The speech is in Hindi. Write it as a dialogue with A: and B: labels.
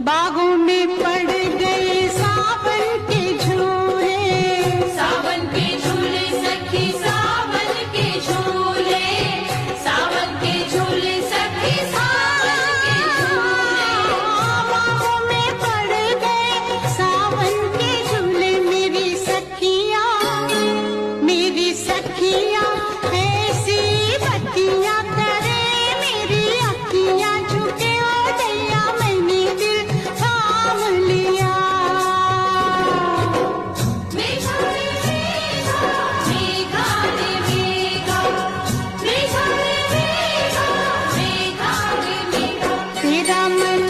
A: बागों में पड़ गए सावन के झूले,
B: सावन के झूले सखी सावन के झूले, सावन के झूले सखी सावन के झूले।
A: बागों में पड़ गए सावन के झूले, मेरी सखियाँ ऐसी बत्तियाँ करे मेरी अखियाँ झुके ओ दैया मैंने दिल थाम लिया।
B: मेघा रे मेघा, मेघा रे मेघा, मेघा रे मेघा, मेघा रे मेघा।
A: तेरा मन